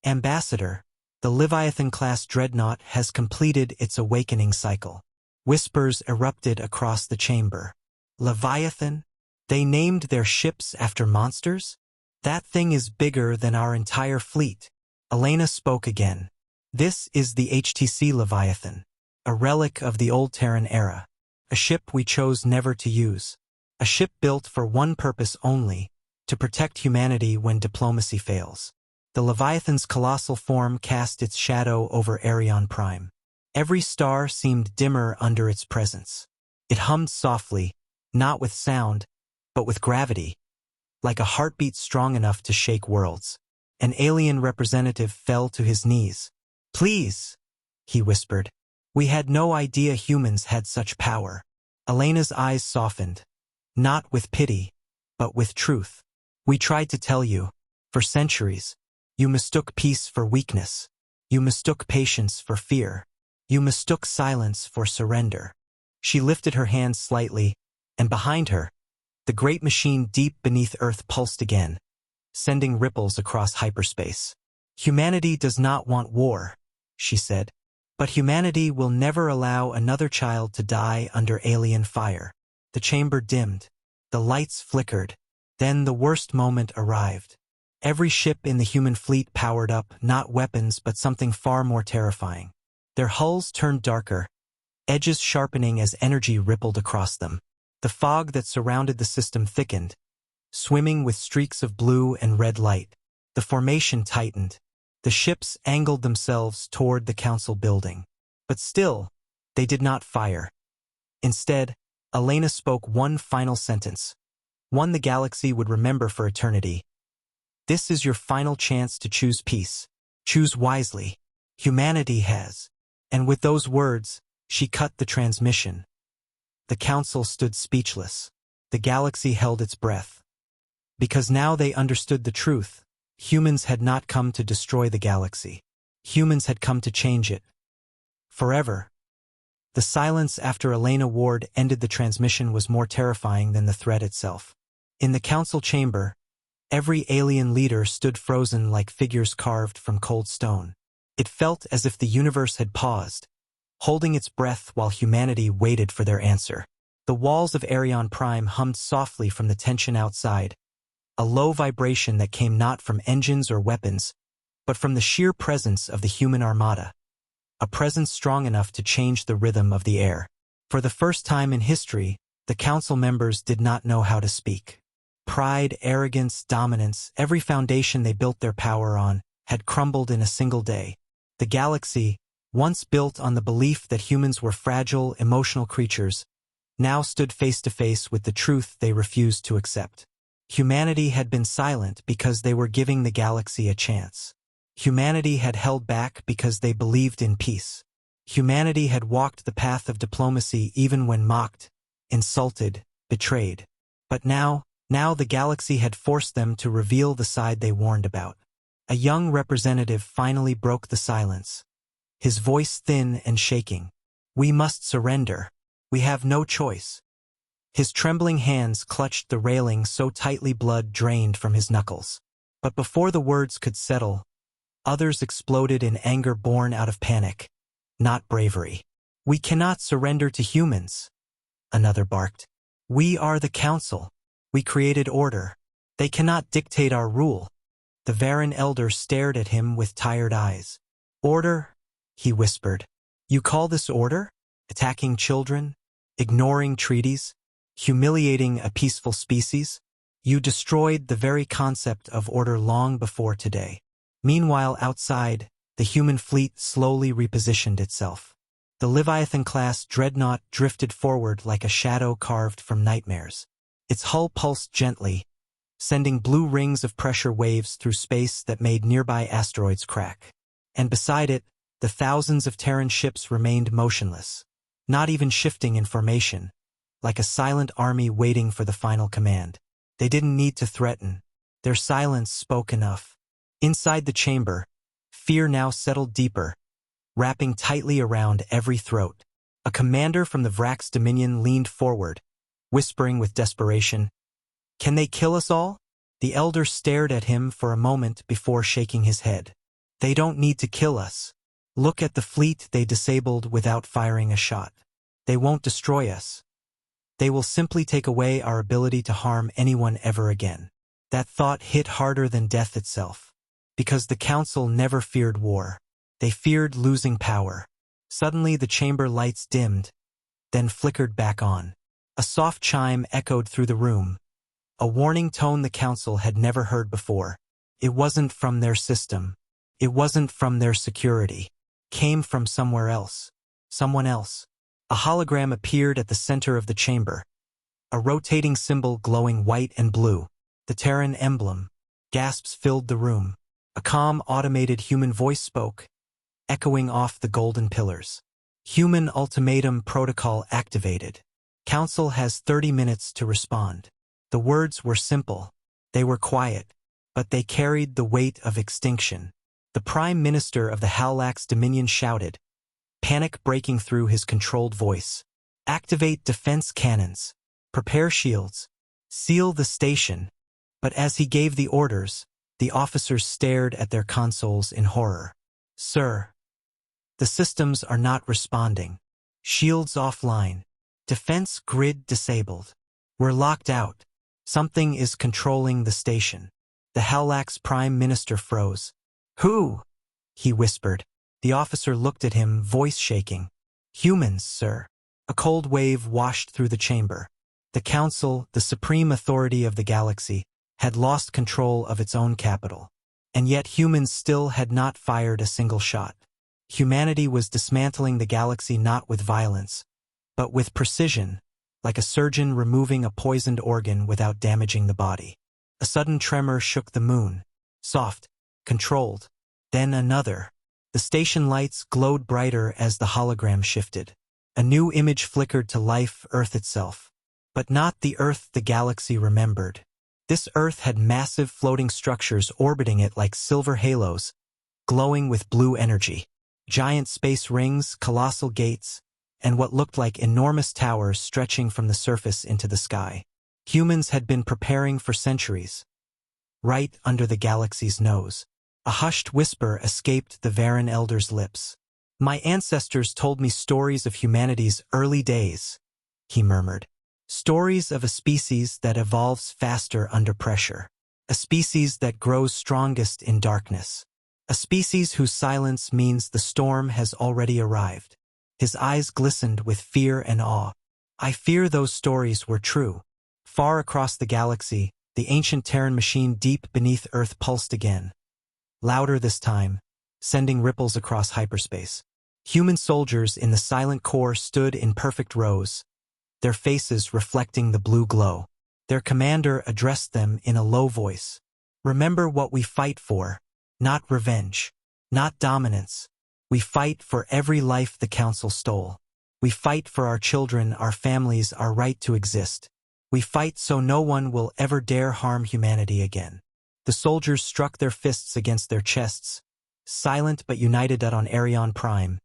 Ambassador, the Leviathan-class dreadnought has completed its awakening cycle. Whispers erupted across the chamber. Leviathan? They named their ships after monsters? That thing is bigger than our entire fleet. Elena spoke again. This is the HTC Leviathan, a relic of the old Terran era. A ship we chose never to use. A ship built for one purpose only, to protect humanity when diplomacy fails. The Leviathan's colossal form cast its shadow over Arion Prime. Every star seemed dimmer under its presence. It hummed softly, not with sound, but with gravity, like a heartbeat strong enough to shake worlds. An alien representative fell to his knees. Please, he whispered. We had no idea humans had such power. Elena's eyes softened, not with pity, but with truth. We tried to tell you, for centuries. You mistook peace for weakness. You mistook patience for fear. You mistook silence for surrender. She lifted her hands slightly, and behind her, the great machine deep beneath Earth pulsed again, sending ripples across hyperspace. Humanity does not want war, she said, but humanity will never allow another child to die under alien fire. The chamber dimmed. The lights flickered. Then the worst moment arrived. Every ship in the human fleet powered up, not weapons but something far more terrifying. Their hulls turned darker, edges sharpening as energy rippled across them. The fog that surrounded the system thickened, swimming with streaks of blue and red light. The formation tightened. The ships angled themselves toward the council building. But still, they did not fire. Instead, Elena spoke one final sentence, one the galaxy would remember for eternity. This is your final chance to choose peace. Choose wisely. Humanity has. And with those words, she cut the transmission. The council stood speechless. The galaxy held its breath. Because now they understood the truth. Humans had not come to destroy the galaxy. Humans had come to change it. Forever. The silence after Elena Ward ended the transmission was more terrifying than the threat itself. In the council chamber, every alien leader stood frozen like figures carved from cold stone. It felt as if the universe had paused, holding its breath while humanity waited for their answer. The walls of Arion Prime hummed softly from the tension outside, a low vibration that came not from engines or weapons, but from the sheer presence of the human armada, a presence strong enough to change the rhythm of the air. For the first time in history, the council members did not know how to speak. Pride, arrogance, dominance, every foundation they built their power on, had crumbled in a single day. The galaxy, once built on the belief that humans were fragile, emotional creatures, now stood face to face with the truth they refused to accept. Humanity had been silent because they were giving the galaxy a chance. Humanity had held back because they believed in peace. Humanity had walked the path of diplomacy even when mocked, insulted, betrayed. But now the galaxy had forced them to reveal the side they warned about. A young representative finally broke the silence, his voice thin and shaking. We must surrender. We have no choice. His trembling hands clutched the railing so tightly blood drained from his knuckles. But before the words could settle, others exploded in anger born out of panic, not bravery. We cannot surrender to humans, another barked. We are the council. We created order. They cannot dictate our rule. The Varan elder stared at him with tired eyes. Order? He whispered. You call this order? Attacking children? Ignoring treaties? Humiliating a peaceful species? You destroyed the very concept of order long before today. Meanwhile, outside, the human fleet slowly repositioned itself. The Leviathan-class dreadnought drifted forward like a shadow carved from nightmares. Its hull pulsed gently, sending blue rings of pressure waves through space that made nearby asteroids crack. And beside it, the thousands of Terran ships remained motionless, not even shifting in formation, like a silent army waiting for the final command. They didn't need to threaten. Their silence spoke enough. Inside the chamber, fear now settled deeper, wrapping tightly around every throat. A commander from the Vrax Dominion leaned forward, whispering with desperation, "Can they kill us all?" The elder stared at him for a moment before shaking his head. "They don't need to kill us. Look at the fleet they disabled without firing a shot. They won't destroy us. They will simply take away our ability to harm anyone ever again." That thought hit harder than death itself. Because the Council never feared war. They feared losing power. Suddenly the chamber lights dimmed, then flickered back on. A soft chime echoed through the room, a warning tone the Council had never heard before. It wasn't from their system. It wasn't from their security. It came from somewhere else. Someone else. A hologram appeared at the center of the chamber, a rotating symbol glowing white and blue. The Terran emblem. Gasps filled the room. A calm, automated human voice spoke, echoing off the golden pillars. Human ultimatum protocol activated. Council has 30 minutes to respond. The words were simple. They were quiet, but they carried the weight of extinction. The Prime Minister of the Halax Dominion shouted, panic breaking through his controlled voice. "Activate defense cannons. Prepare shields. Seal the station." But as he gave the orders, the officers stared at their consoles in horror. "Sir, the systems are not responding. Shields offline. Defense grid disabled. We're locked out. Something is controlling the station." The Halax Prime Minister froze. "Who?" he whispered. The officer looked at him, voice shaking. "Humans, sir." A cold wave washed through the chamber. The Council, the supreme authority of the galaxy, had lost control of its own capital. And yet humans still had not fired a single shot. Humanity was dismantling the galaxy not with violence, but with precision, like a surgeon removing a poisoned organ without damaging the body. A sudden tremor shook the moon. Soft, controlled. Then another. The station lights glowed brighter as the hologram shifted. A new image flickered to life, Earth itself. But not the Earth the galaxy remembered. This Earth had massive floating structures orbiting it like silver halos, glowing with blue energy. Giant space rings, colossal gates, and what looked like enormous towers stretching from the surface into the sky. Humans had been preparing for centuries. Right under the galaxy's nose. A hushed whisper escaped the Varan elder's lips. "My ancestors told me stories of humanity's early days," he murmured. "Stories of a species that evolves faster under pressure. A species that grows strongest in darkness. A species whose silence means the storm has already arrived." His eyes glistened with fear and awe. "I fear those stories were true." Far across the galaxy, the ancient Terran machine deep beneath Earth pulsed again. Louder this time, sending ripples across hyperspace. Human soldiers in the silent core stood in perfect rows, their faces reflecting the blue glow. Their commander addressed them in a low voice. "Remember what we fight for. Not revenge. Not dominance. We fight for every life the Council stole. We fight for our children, our families, our right to exist. We fight so no one will ever dare harm humanity again." The soldiers struck their fists against their chests, silent but united on Arion Prime.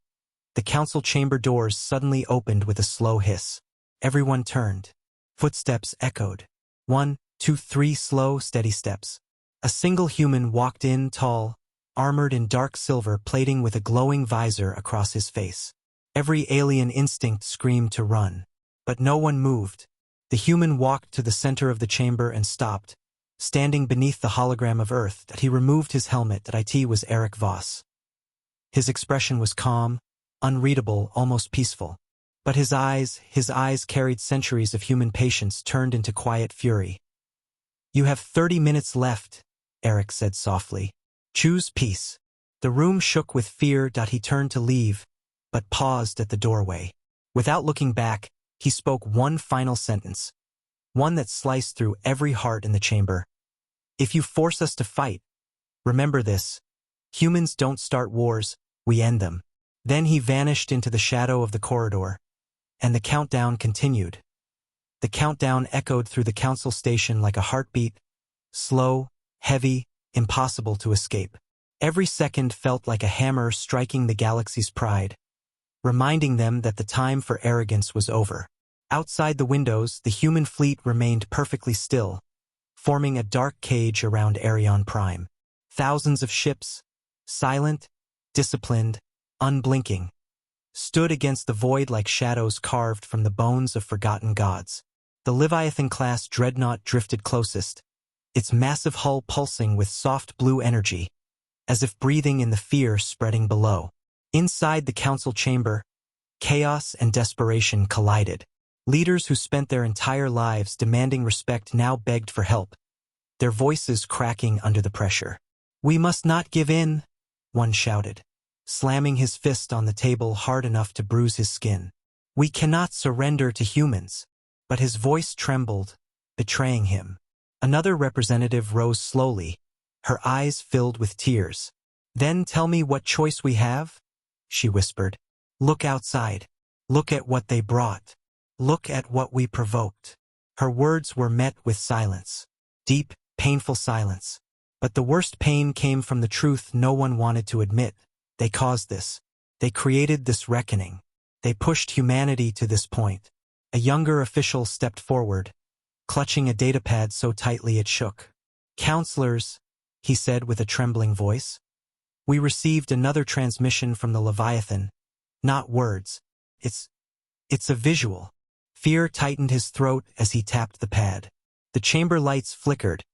The Council chamber doors suddenly opened with a slow hiss. Everyone turned. Footsteps echoed. 1, 2, 3 slow, steady steps. A single human walked in, tall, armored in dark silver plating with a glowing visor across his face. Every alien instinct screamed to run. But no one moved. The human walked to the center of the chamber and stopped, standing beneath the hologram of Earth. That he removed his helmet. That it was Eric Voss. His expression was calm, unreadable, almost peaceful. But his eyes carried centuries of human patience turned into quiet fury. You have 30 minutes left, Eric said softly. Choose peace. The room shook with fear. He turned to leave, but paused at the doorway. Without looking back, he spoke one final sentence, one that sliced through every heart in the chamber. If you force us to fight, remember this. Humans don't start wars, we end them. Then he vanished into the shadow of the corridor, and the countdown continued. The countdown echoed through the council station like a heartbeat, slow, heavy, impossible to escape. Every second felt like a hammer striking the galaxy's pride, reminding them that the time for arrogance was over. Outside the windows, the human fleet remained perfectly still, forming a dark cage around Arion Prime. Thousands of ships, silent, disciplined, unblinking, stood against the void like shadows carved from the bones of forgotten gods. The Leviathan-class dreadnought drifted closest, its massive hull pulsing with soft blue energy, as if breathing in the fear spreading below. Inside the council chamber, chaos and desperation collided. Leaders who spent their entire lives demanding respect now begged for help, their voices cracking under the pressure. "We must not give in," one shouted, slamming his fist on the table hard enough to bruise his skin. "We cannot surrender to humans." But his voice trembled, betraying him. Another representative rose slowly, her eyes filled with tears. "Then tell me what choice we have?" she whispered. "Look outside. Look at what they brought. Look at what we provoked." Her words were met with silence. Deep, painful silence. But the worst pain came from the truth no one wanted to admit. They caused this. They created this reckoning. They pushed humanity to this point. A younger official stepped forward, clutching a datapad so tightly it shook. "Counselors," he said with a trembling voice, "we received another transmission from the Leviathan. Not words. It's a visual." Fear tightened his throat as he tapped the pad. The chamber lights flickered,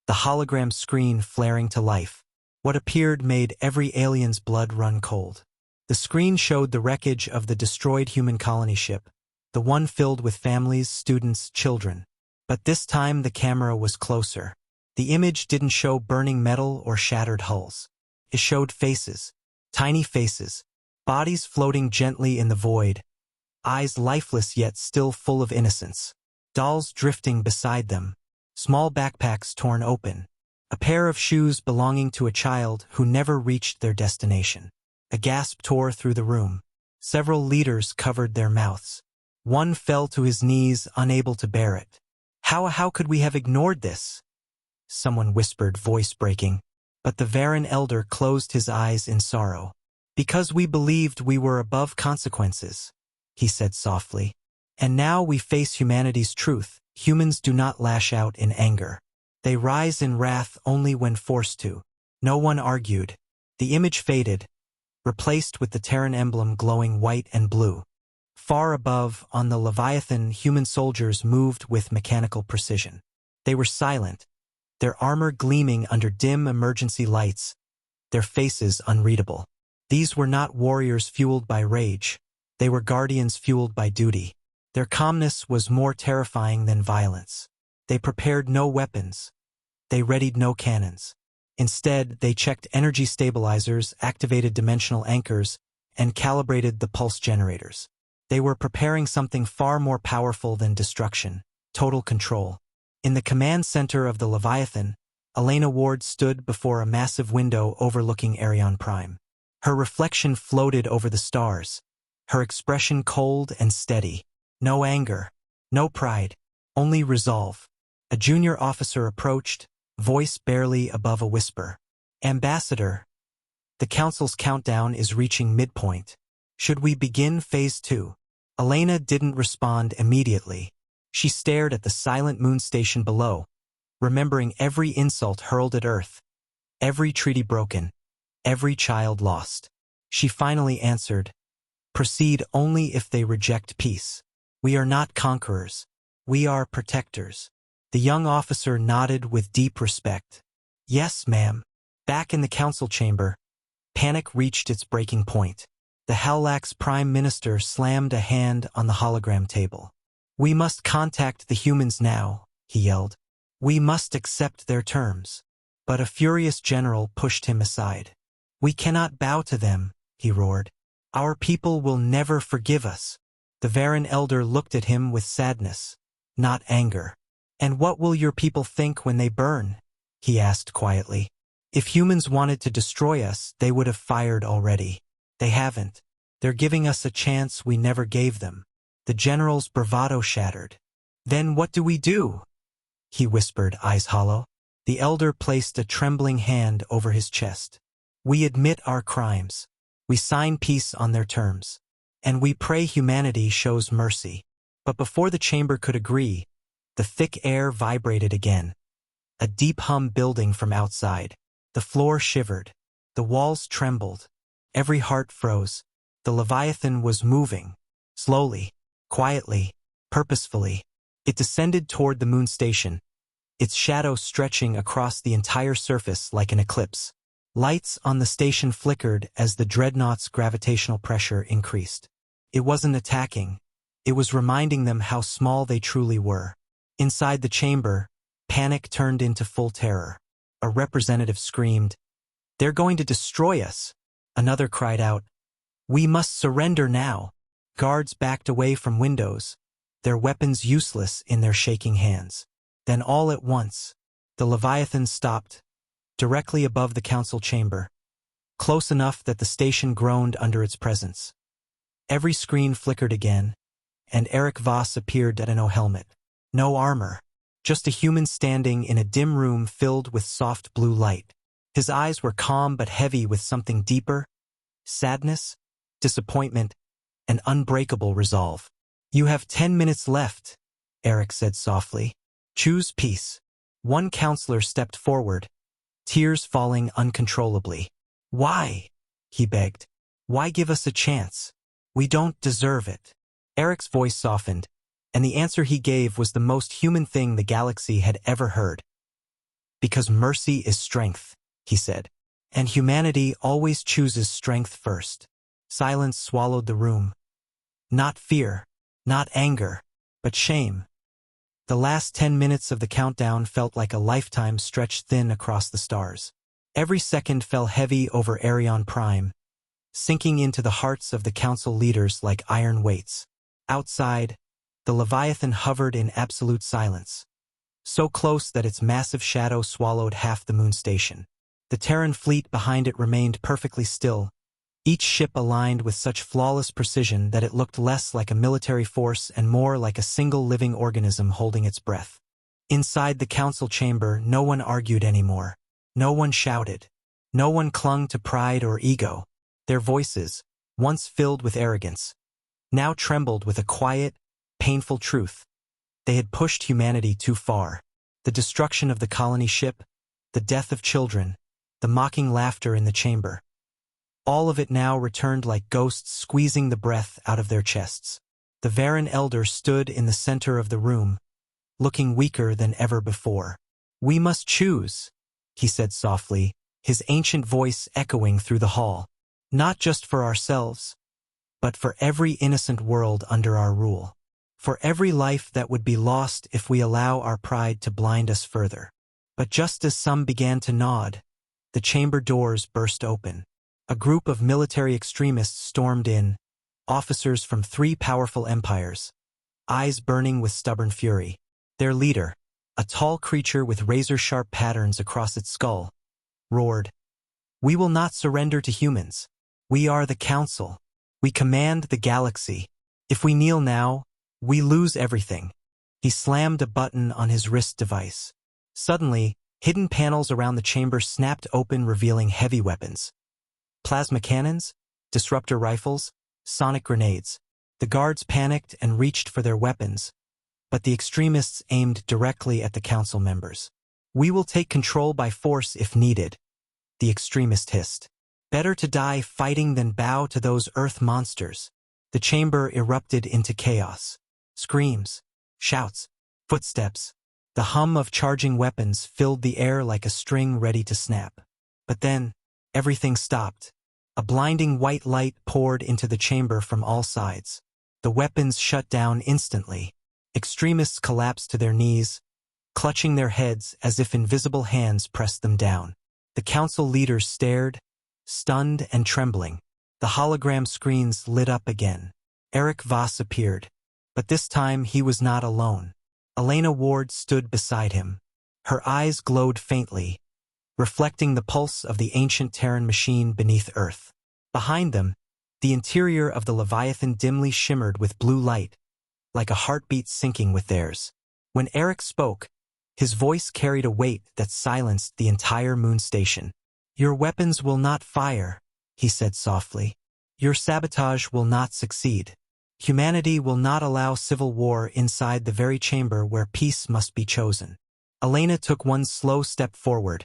the hologram screen flaring to life. What appeared made every alien's blood run cold. The screen showed the wreckage of the destroyed human colony ship, the one filled with families, students, children. But this time the camera was closer. The image didn't show burning metal or shattered hulls. It showed faces, tiny faces, bodies floating gently in the void, eyes lifeless yet still full of innocence, dolls drifting beside them, small backpacks torn open, a pair of shoes belonging to a child who never reached their destination. A gasp tore through the room. Several leaders covered their mouths. One fell to his knees, unable to bear it. How could we have ignored this?" someone whispered, voice breaking. But the Varan elder closed his eyes in sorrow. "Because we believed we were above consequences," he said softly. "And now we face humanity's truth. Humans do not lash out in anger. They rise in wrath only when forced to." No one argued. The image faded, replaced with the Terran emblem glowing white and blue. Far above, on the Leviathan, human soldiers moved with mechanical precision. They were silent, their armor gleaming under dim emergency lights, their faces unreadable. These were not warriors fueled by rage. They were guardians fueled by duty. Their calmness was more terrifying than violence. They prepared no weapons. They readied no cannons. Instead, they checked energy stabilizers, activated dimensional anchors, and calibrated the pulse generators. They were preparing something far more powerful than destruction, total control. In the command center of the Leviathan, Elena Ward stood before a massive window overlooking Arion Prime. Her reflection floated over the stars, her expression cold and steady. No anger, no pride, only resolve. A junior officer approached, voice barely above a whisper. "Ambassador, the Council's countdown is reaching midpoint. Should we begin Phase 2? Elena didn't respond immediately. She stared at the silent moon station below, remembering every insult hurled at Earth, every treaty broken, every child lost. She finally answered, "Proceed only if they reject peace. We are not conquerors. We are protectors." The young officer nodded with deep respect. "Yes, ma'am." Back in the council chamber, panic reached its breaking point. The Howlax Prime Minister slammed a hand on the hologram table. "We must contact the humans now," he yelled. We must accept their terms. But a furious general pushed him aside. We cannot bow to them, he roared. Our people will never forgive us. The Varan elder looked at him with sadness, not anger. And what will your people think when they burn? He asked quietly. If humans wanted to destroy us, they would have fired already. They haven't. They're giving us a chance we never gave them. The general's bravado shattered. Then what do we do? He whispered, eyes hollow. The elder placed a trembling hand over his chest. We admit our crimes. We sign peace on their terms. And we pray humanity shows mercy. But before the chamber could agree, the thick air vibrated again. A deep hum building from outside. The floor shivered. The walls trembled. Every heart froze. The Leviathan was moving. Slowly, quietly, purposefully. It descended toward the moon station, its shadow stretching across the entire surface like an eclipse. Lights on the station flickered as the dreadnought's gravitational pressure increased. It wasn't attacking. It was reminding them how small they truly were. Inside the chamber, panic turned into full terror. A representative screamed, "They're going to destroy us!" Another cried out, "We must surrender now!" Guards backed away from windows, their weapons useless in their shaking hands. Then all at once, the Leviathan stopped, directly above the council chamber, close enough that the station groaned under its presence. Every screen flickered again, and Eric Voss appeared at no helmet, no armor, just a human standing in a dim room filled with soft blue light. His eyes were calm but heavy with something deeper, sadness, disappointment, and unbreakable resolve. "You have 10 minutes left," Eric said softly. "Choose peace." One counselor stepped forward, tears falling uncontrollably. "Why?" he begged. "Why give us a chance? We don't deserve it." Eric's voice softened, and the answer he gave was the most human thing the galaxy had ever heard. "Because mercy is strength," he said. "And humanity always chooses strength first." Silence swallowed the room. Not fear, not anger, but shame. The last 10 minutes of the countdown felt like a lifetime stretched thin across the stars. Every second fell heavy over Arion Prime, sinking into the hearts of the council leaders like iron weights. Outside, the Leviathan hovered in absolute silence, so close that its massive shadow swallowed half the moon station. The Terran fleet behind it remained perfectly still, each ship aligned with such flawless precision that it looked less like a military force and more like a single living organism holding its breath. Inside the council chamber, no one argued anymore. No one shouted. No one clung to pride or ego. Their voices, once filled with arrogance, now trembled with a quiet, painful truth. They had pushed humanity too far. The destruction of the colony ship, the death of children, the mocking laughter in the chamber. All of it now returned like ghosts squeezing the breath out of their chests. The Varan elder stood in the center of the room, looking weaker than ever before. "We must choose," he said softly, his ancient voice echoing through the hall. "Not just for ourselves, but for every innocent world under our rule. For every life that would be lost if we allow our pride to blind us further." But just as some began to nod, the chamber doors burst open. A group of military extremists stormed in, officers from 3 powerful empires, eyes burning with stubborn fury. Their leader, a tall creature with razor-sharp patterns across its skull, roared, "We will not surrender to humans. We are the Council. We command the galaxy. If we kneel now, we lose everything." He slammed a button on his wrist device. Suddenly, hidden panels around the chamber snapped open, revealing heavy weapons. Plasma cannons, disruptor rifles, sonic grenades. The guards panicked and reached for their weapons, but the extremists aimed directly at the council members. "We will take control by force if needed," the extremist hissed. "Better to die fighting than bow to those Earth monsters." The chamber erupted into chaos. Screams, shouts, footsteps. The hum of charging weapons filled the air like a string ready to snap. But then, everything stopped. A blinding white light poured into the chamber from all sides. The weapons shut down instantly. Extremists collapsed to their knees, clutching their heads as if invisible hands pressed them down. The council leaders stared, stunned and trembling. The hologram screens lit up again. Eric Voss appeared. But this time he was not alone. Elena Ward stood beside him. Her eyes glowed faintly, reflecting the pulse of the ancient Terran machine beneath Earth. Behind them, the interior of the Leviathan dimly shimmered with blue light, like a heartbeat syncing with theirs. When Eric spoke, his voice carried a weight that silenced the entire moon station. "Your weapons will not fire," he said softly. "Your sabotage will not succeed. Humanity will not allow civil war inside the very chamber where peace must be chosen." Elena took one slow step forward,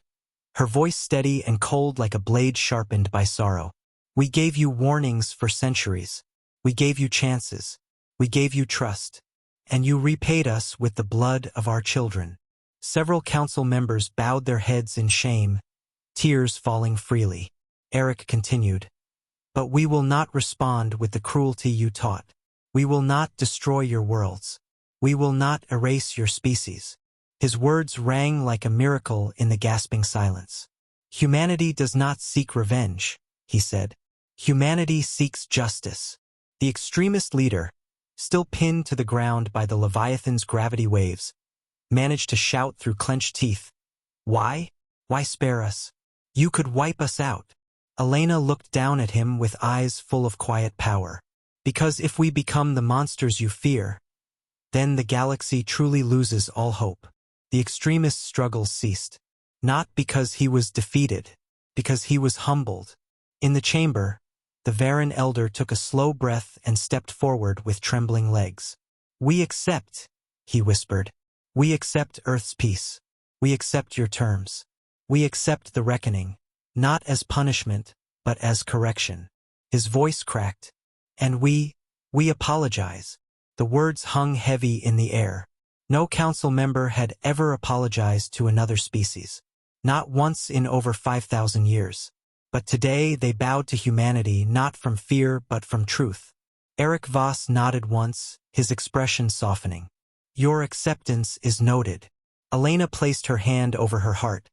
her voice steady and cold like a blade sharpened by sorrow. "We gave you warnings for centuries. We gave you chances. We gave you trust. And you repaid us with the blood of our children." Several council members bowed their heads in shame, tears falling freely. Eric continued, "But we will not respond with the cruelty you taught. We will not destroy your worlds. We will not erase your species." His words rang like a miracle in the gasping silence. "Humanity does not seek revenge," he said. "Humanity seeks justice." The extremist leader, still pinned to the ground by the Leviathan's gravity waves, managed to shout through clenched teeth, "Why? Why spare us? You could wipe us out." Elena looked down at him with eyes full of quiet power. "Because if we become the monsters you fear, then the galaxy truly loses all hope." The extremist's struggles ceased. Not because he was defeated, because he was humbled. In the chamber, the Varan elder took a slow breath and stepped forward with trembling legs. "We accept," he whispered. "We accept Earth's peace. We accept your terms. We accept the reckoning, not as punishment, but as correction." His voice cracked. "And we apologize." The words hung heavy in the air. No council member had ever apologized to another species. Not once in over 5,000 years. But today they bowed to humanity not from fear but from truth. Eric Voss nodded once, his expression softening. "Your acceptance is noted." Elena placed her hand over her heart,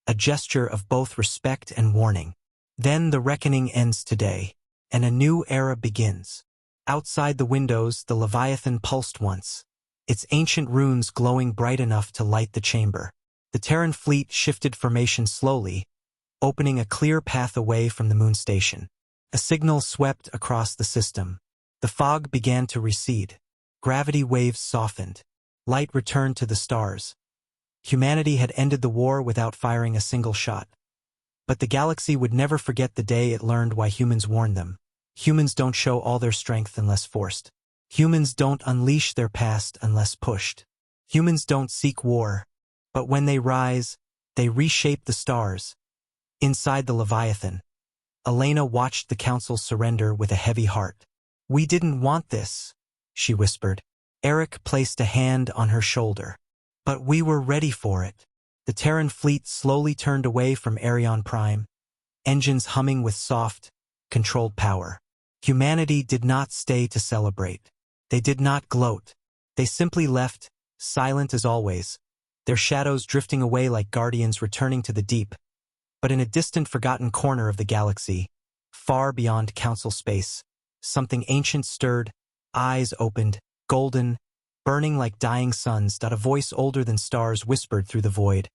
a gesture of both respect and warning. "Then the reckoning ends today, and a new era begins." Outside the windows, the Leviathan pulsed once, its ancient runes glowing bright enough to light the chamber. The Terran fleet shifted formation slowly, opening a clear path away from the moon station. A signal swept across the system. The fog began to recede. Gravity waves softened. Light returned to the stars. Humanity had ended the war without firing a single shot. But the galaxy would never forget the day it learned why humans warned them. Humans don't show all their strength unless forced. Humans don't unleash their past unless pushed. Humans don't seek war, but when they rise, they reshape the stars. Inside the Leviathan, Elena watched the council surrender with a heavy heart. "We didn't want this," she whispered. Eric placed a hand on her shoulder. "But we were ready for it." The Terran fleet slowly turned away from Arion Prime, engines humming with soft, controlled power. Humanity did not stay to celebrate. They did not gloat. They simply left, silent as always, their shadows drifting away like guardians returning to the deep. But in a distant forgotten corner of the galaxy, far beyond council space, something ancient stirred, eyes opened, golden, burning like dying suns. A voice older than stars whispered through the void.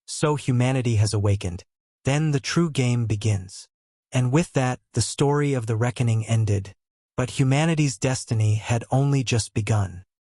"So humanity has awakened. Then the true game begins." And with that, the story of the reckoning ended. But humanity's destiny had only just begun.